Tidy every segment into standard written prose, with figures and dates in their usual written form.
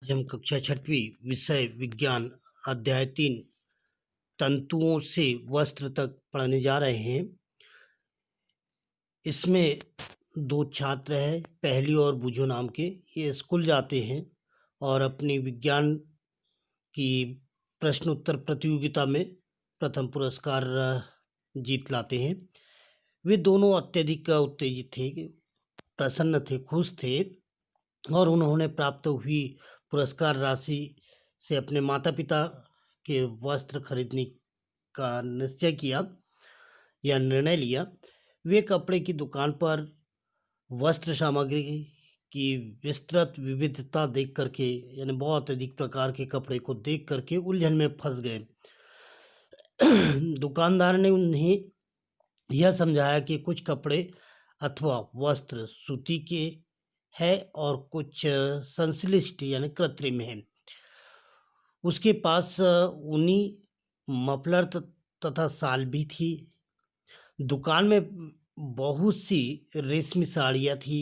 आज हम कक्षा छठवीं विषय विज्ञान अध्याय 3 तंतुओं से वस्त्र तक पढ़ने जा रहे हैं। इसमें 2 छात्र हैं, पहली और बुझो नाम के। ये स्कूल जाते हैं और अपनी विज्ञान की प्रश्न उत्तर प्रतियोगिता में प्रथम पुरस्कार जीत लाते हैं। वे दोनों अत्यधिक उत्तेजित थे, प्रसन्न थे, खुश थे और उन्होंने प्राप्त हुई पुरस्कार राशि से अपने माता-पिता के वस्त्र खरीदने का निश्चय किया या निर्णय लिया। वे कपड़े की दुकान पर वस्त्र सामग्री की विस्तृत विविधता देख करके, यानी बहुत अधिक प्रकार के कपड़े को देख करके उलझन में फंस गए। दुकानदार ने उन्हें यह समझाया कि कुछ कपड़े अथवा वस्त्र सूती के है और कुछ संश्लिष्ट यानी कृत्रिम है। उसके पास ऊनी मफलर तथा शाल भी थी। दुकान में बहुत सी रेशमी साड़ियाँ थी।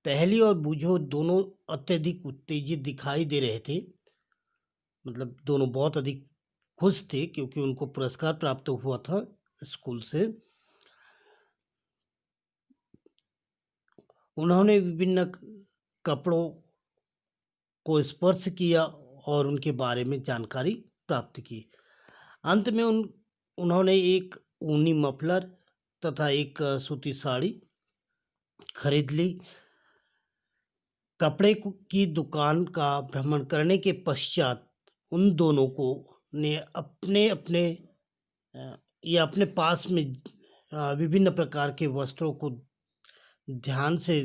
पहली और बूझो दोनों अत्यधिक उत्तेजित दिखाई दे रहे थे। मतलब दोनों बहुत अधिक खुश थे क्योंकि उनको पुरस्कार प्राप्त हुआ था स्कूल से। उन्होंने विभिन्न कपड़ों को स्पर्श किया और उनके बारे में जानकारी प्राप्त की। अंत में उन्होंने एक ऊनी मफलर तथा एक सूती साड़ी खरीद ली। कपड़े की दुकान का भ्रमण करने के पश्चात उन दोनों को ने अपने पास में विभिन्न प्रकार के वस्त्रों को ध्यान से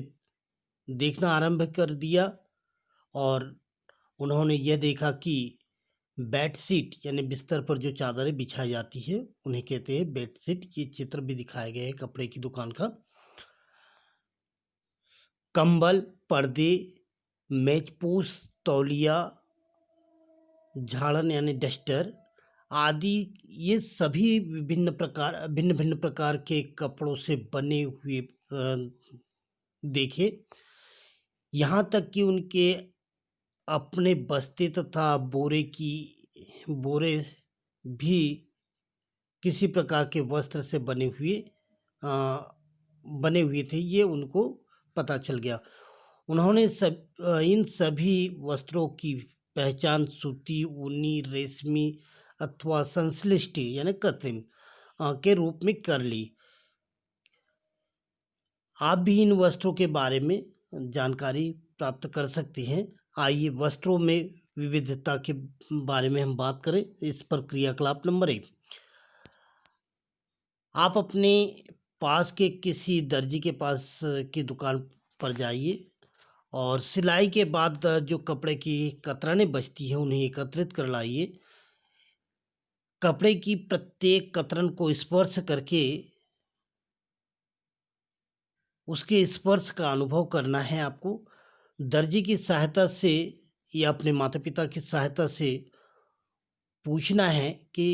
देखना आरंभ कर दिया और उन्होंने यह देखा कि बेडशीट यानी बिस्तर पर जो चादरें बिछाई जाती है उन्हें कहते हैं बेडशीट। ये चित्र भी दिखाया गया है कपड़े की दुकान का। कंबल, पर्दे, मेजपोश, तौलिया, झाड़न यानी डस्टर आदि, ये सभी भिन्न भिन्न प्रकार के कपड़ों से बने हुए देखे। यहाँ तक कि उनके अपने बस्ते तथा बोरे भी किसी प्रकार के वस्त्र से बने हुए थे, ये उनको पता चल गया। उन्होंने इन सभी वस्त्रों की पहचान सूती, ऊनी, रेशमी अथवा संश्लिष्ट यानी कृत्रिम के रूप में कर ली। आप भी इन वस्त्रों के बारे में जानकारी प्राप्त कर सकते हैं। आइए वस्त्रों में विविधता के बारे में हम बात करें। इस पर क्रियाकलाप नंबर 1, आप अपने पास के किसी दर्जी के पास की दुकान पर जाइए और सिलाई के बाद जो कपड़े की कतरनें बचती हैं उन्हें एकत्रित कर लाइए। कपड़े की प्रत्येक कतरन को स्पर्श करके उसके स्पर्श का अनुभव करना है आपको। दर्जी की सहायता से या अपने माता-पिता की सहायता से पूछना है कि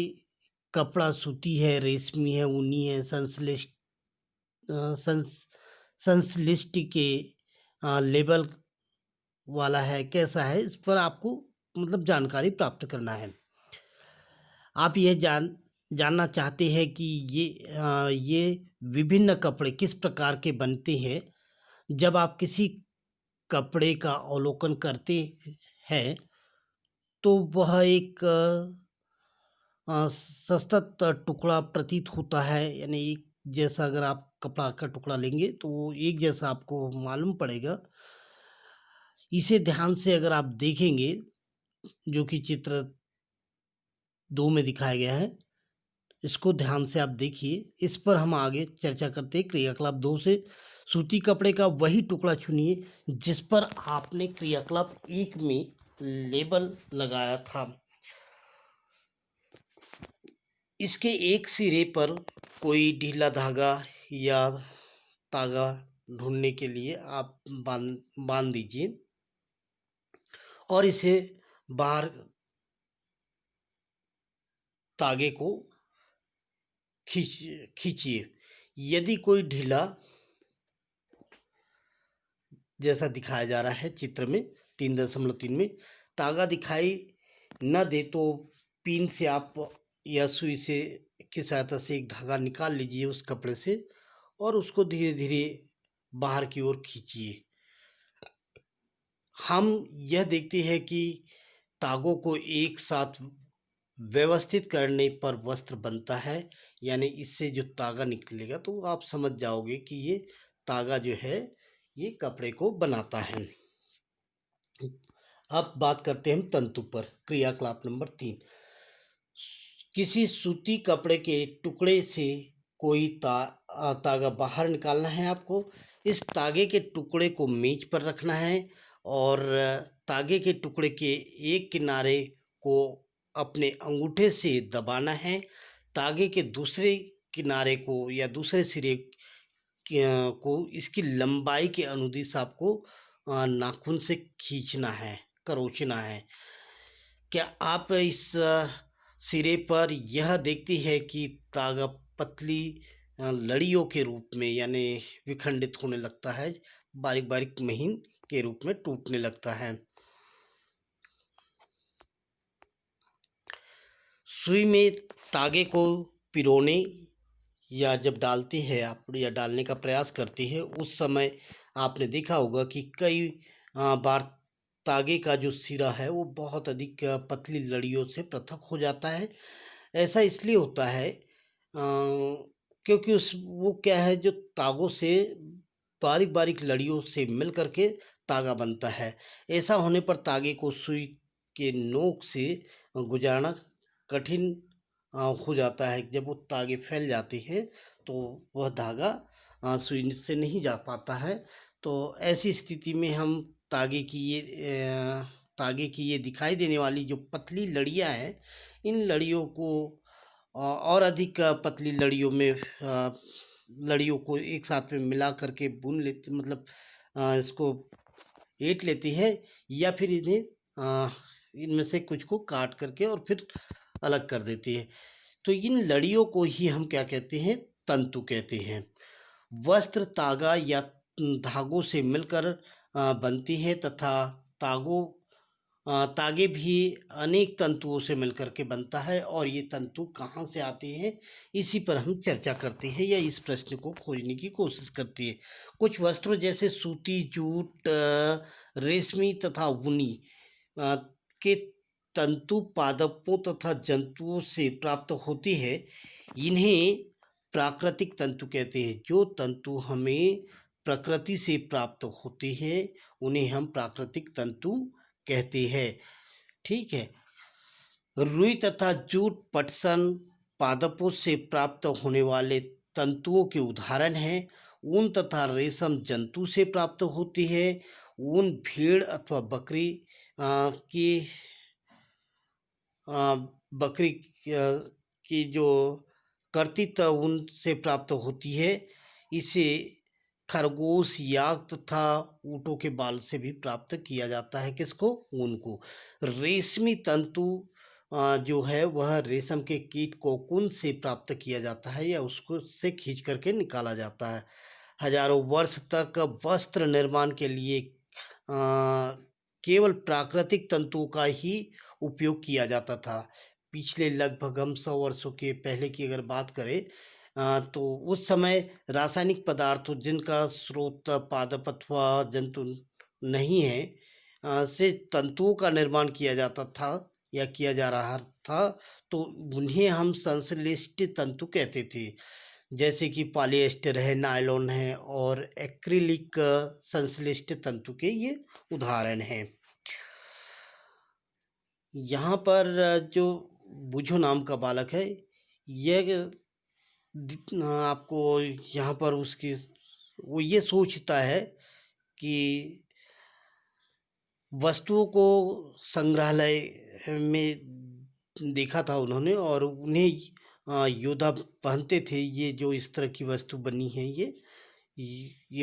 कपड़ा सूती है, रेशमी है, ऊनी है, संश्लिष्ट के लेबल वाला है, कैसा है, इस पर आपको मतलब जानकारी प्राप्त करना है। आप यह जानना चाहते हैं कि ये विभिन्न कपड़े किस प्रकार के बनते हैं। जब आप किसी कपड़े का अवलोकन करते हैं तो वह एक सतत टुकड़ा प्रतीत होता है, यानी एक जैसा अगर आप कपड़ा का टुकड़ा लेंगे तो वो एक जैसा आपको मालूम पड़ेगा। इसे ध्यान से अगर आप देखेंगे, जो कि चित्र 2 में दिखाया गया है, इसको ध्यान से आप देखिए। इस पर हम आगे चर्चा करते हैं। क्रियाकलाप 2 से सूती कपड़े का वही टुकड़ा चुनिए जिस पर आपने क्रियाकलाप 1 में लेबल लगाया था। इसके एक सिरे पर कोई ढीला धागा या तागा ढूंढने के लिए आप बांध दीजिए और इसे बाहर तागे को खींचिए। यदि कोई ढीला, जैसा दिखाया जा रहा है चित्र में 3.3 में, तागा दिखाई न दे तो पिन से आप या सुई से की सहायता से एक धागा निकाल लीजिए उस कपड़े से और उसको धीरे धीरे बाहर की ओर खींचिए। हम यह देखते हैं कि तागों को एक साथ व्यवस्थित करने पर वस्त्र बनता है, यानी इससे जो तागा निकलेगा तो आप समझ जाओगे कि ये तागा जो है ये कपड़े को बनाता है। अब बात करते हैं हम तंतु पर। क्रियाकलाप नंबर 3, किसी सूती कपड़े के टुकड़े से कोई तागा बाहर निकालना है आपको। इस तागे के टुकड़े को मेज पर रखना है और तागे के टुकड़े के एक किनारे को अपने अंगूठे से दबाना है। तागे के दूसरे किनारे को या दूसरे सिरे को इसकी लंबाई के अनुदिश आपको नाखून से खींचना है, खरोंचना है। क्या आप इस सिरे पर यह देखती है कि तागा पतली लड़ियों के रूप में यानी विखंडित होने लगता है, बारीक बारीक महीन के रूप में टूटने लगता है। सुई में तागे को पिरोने या जब डालती है आप या डालने का प्रयास करती है उस समय आपने देखा होगा कि कई बार तागे का जो सिरा है वो बहुत अधिक पतली लड़ियों से पृथक हो जाता है। ऐसा इसलिए होता है क्योंकि उस वो क्या है जो तागों से बारीक बारीक लड़ियों से मिल करके तागा बनता है। ऐसा होने पर तागे को सुई के नोक से गुजारना कठिन हो जाता है। जब वो तागे फैल जाते हैं तो वह धागा सुई से नहीं जा पाता है। तो ऐसी स्थिति में हम तागे की ये दिखाई देने वाली जो पतली लड़ियाँ हैं, इन लड़ियों को और अधिक पतली लड़ियों में लड़ियों को एक साथ में मिला करके बुन लेते, मतलब इसको ऐंठ लेती है या फिर इनमें से कुछ को काट करके और फिर अलग कर देती है। तो इन लड़ियों को ही हम क्या कहते हैं, तंतु कहते हैं। वस्त्र तागा या धागों से मिलकर बनती है तथा तागे भी अनेक तंतुओं से मिलकर के बनता है। और ये तंतु कहाँ से आते हैं इसी पर हम चर्चा करते हैं या इस प्रश्न को खोजने की कोशिश करते हैं। कुछ वस्त्रों जैसे सूती, जूट, रेशमी तथा ऊनी के तंतु पादपों तथा जंतुओं से प्राप्त होती है। इन्हें प्राकृतिक तंतु कहते हैं। जो तंतु हमें प्रकृति से प्राप्त होते हैं उन्हें हम प्राकृतिक तंतु कहते हैं। ठीक है। रुई तथा जूट पटसन पादपों से प्राप्त होने वाले तंतुओं के उदाहरण हैं। ऊन तथा रेशम जंतु से प्राप्त होती है। ऊन भेड़ अथवा बकरी की जो कर्तित ऊन से प्राप्त होती है। इसे खरगोश, याक तथा ऊँटों के बाल से भी प्राप्त किया जाता है। किसको? ऊन को। रेशमी तंतु जो है वह रेशम के कीट कोकून से प्राप्त किया जाता है या उसको से खींच करके निकाला जाता है। हजारों वर्ष तक वस्त्र निर्माण के लिए केवल प्राकृतिक तंतुओं का ही उपयोग किया जाता था। पिछले लगभग हम 100 वर्षों के पहले की अगर बात करें तो उस समय रासायनिक पदार्थों जिनका स्रोत पादप अथवा जंतु नहीं है से तंतुओं का निर्माण किया जाता था या किया जा रहा था, तो उन्हें हम संश्लिष्ट तंतु कहते थे। जैसे कि पॉलिएस्टर है, नायलॉन है और एक्रिलिक संश्लिष्ट तंतु के ये उदाहरण हैं। यहाँ पर जो बुझो नाम का बालक है यह आपको यहाँ पर उसकी वो ये सोचता है कि वस्तुओं को संग्रहालय में देखा था उन्होंने और उन्हें योद्धा पहनते थे। ये जो इस तरह की वस्तु बनी है ये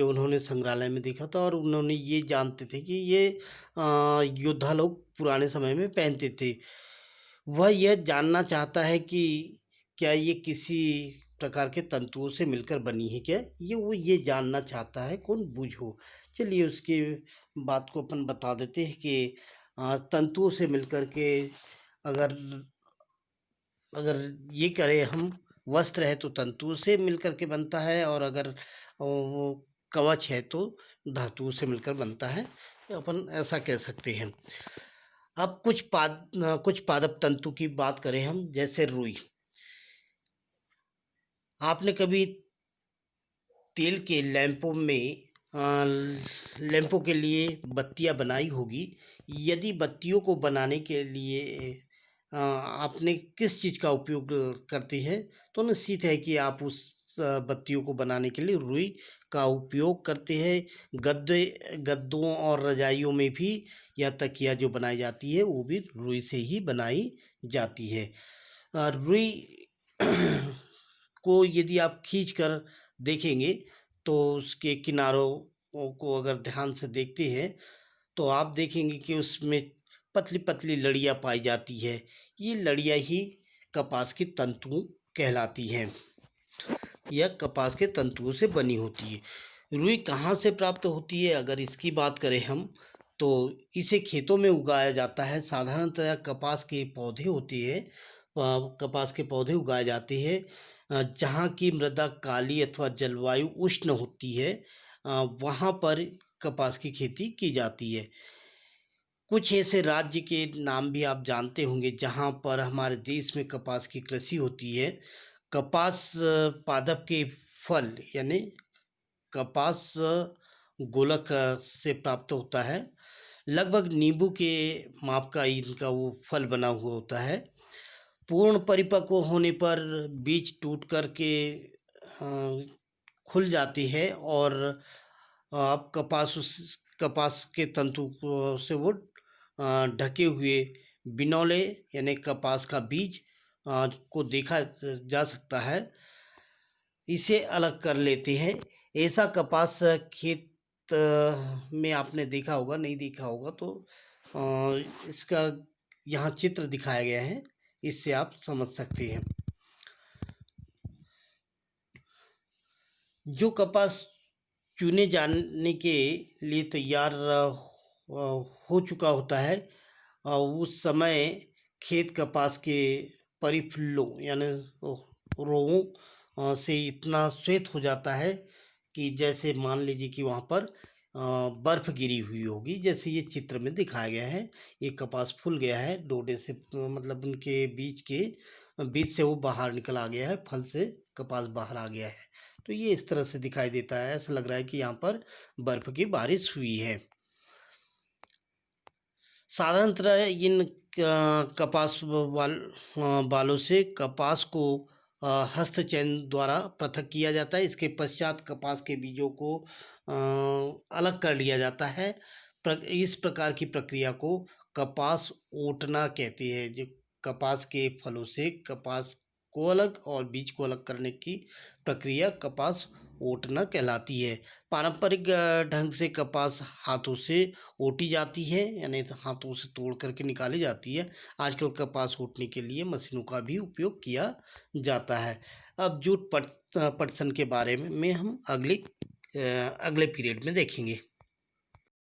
उन्होंने संग्रहालय में देखा था और उन्होंने ये जानते थे कि ये योद्धा लोग पुराने समय में पहनते थे। वह यह जानना चाहता है कि क्या ये किसी प्रकार के तंतुओं से मिलकर बनी है क्या, वो ये जानना चाहता है। कौन? बुझो। चलिए उसकी बात को अपन बता देते हैं कि तंतुओं से मिलकर के अगर अगर ये करें हम, वस्त्र है तो तंतुओं से मिलकर के बनता है, और अगर वो कवच है तो धातुओं से मिलकर बनता है, अपन ऐसा कह सकते हैं। अब कुछ पादप तंतु की बात करें हम, जैसे रुई। आपने कभी तेल के लैंपों के लिए बत्तियां बनाई होगी। यदि बत्तियों को बनाने के लिए आपने किस चीज़ का उपयोग करते हैं, तो निश्चित है कि आप उस बत्तियों को बनाने के लिए रुई का उपयोग करते हैं। गद्दों और रजाइयों में भी यह तकिया जो बनाई जाती है वो भी रुई से ही बनाई जाती है। रुई को यदि आप खींच कर देखेंगे तो उसके किनारों को अगर ध्यान से देखते हैं तो आप देखेंगे कि उसमें पतली पतली लड़ियाँ पाई जाती है। ये लड़ियाँ ही कपास की तंतु कहलाती हैं। यह कपास के तंतुओं से बनी होती है। रुई कहाँ से प्राप्त होती है, अगर इसकी बात करें हम, तो इसे खेतों में उगाया जाता है। साधारणतः कपास के पौधे होते हैं, कपास के पौधे उगाए जाते हैं जहाँ की मृदा काली अथवा जलवायु उष्ण होती है, वहाँ पर कपास की खेती की जाती है। कुछ ऐसे राज्य के नाम भी आप जानते होंगे जहाँ पर हमारे देश में कपास की कृषि होती है। कपास पादप के फल यानी कपास गोलक से प्राप्त होता है। लगभग नींबू के माप का इनका वो फल बना हुआ होता है। पूर्ण परिपक्व होने पर बीज टूट कर के खुल जाती है, और आप कपास के तंतु से वो ढके हुए बिनौले यानी कपास का बीज को देखा जा सकता है। इसे अलग कर लेते हैं। ऐसा कपास खेत में आपने देखा होगा, नहीं देखा होगा तो इसका यहाँ चित्र दिखाया गया है, इससे आप समझ सकते हैं। जो कपास चुने जाने के लिए तैयार हो चुका होता है, उस समय खेत कपास के परिफलों यानी रोवों से इतना श्वेत हो जाता है कि जैसे मान लीजिए कि वहाँ पर बर्फ गिरी हुई होगी, जैसे ये चित्र में दिखाया गया है। ये कपास फूल गया है डोडे से, मतलब उनके बीज से वो बाहर निकल आ गया है, फल से कपास बाहर आ गया है। तो ये इस तरह से दिखाई देता है, ऐसा लग रहा है कि यहाँ पर बर्फ की बारिश हुई है। साधारणतः इन कपास बालों से कपास को हस्तचयन द्वारा पृथक किया जाता है। इसके पश्चात कपास के बीजों को अलग कर लिया जाता है। इस प्रकार की प्रक्रिया को कपास ओटना कहते हैं। जो कपास के फलों से कपास को अलग और बीज को अलग करने की प्रक्रिया कपास ओटना कहलाती है। पारंपरिक ढंग से कपास हाथों से ओटी जाती है, यानी हाथों से तोड़ करके निकाली जाती है। आजकल कपास ओटने के लिए मशीनों का भी उपयोग किया जाता है। अब जूट पटसन के बारे में हम अगले पीरियड में देखेंगे।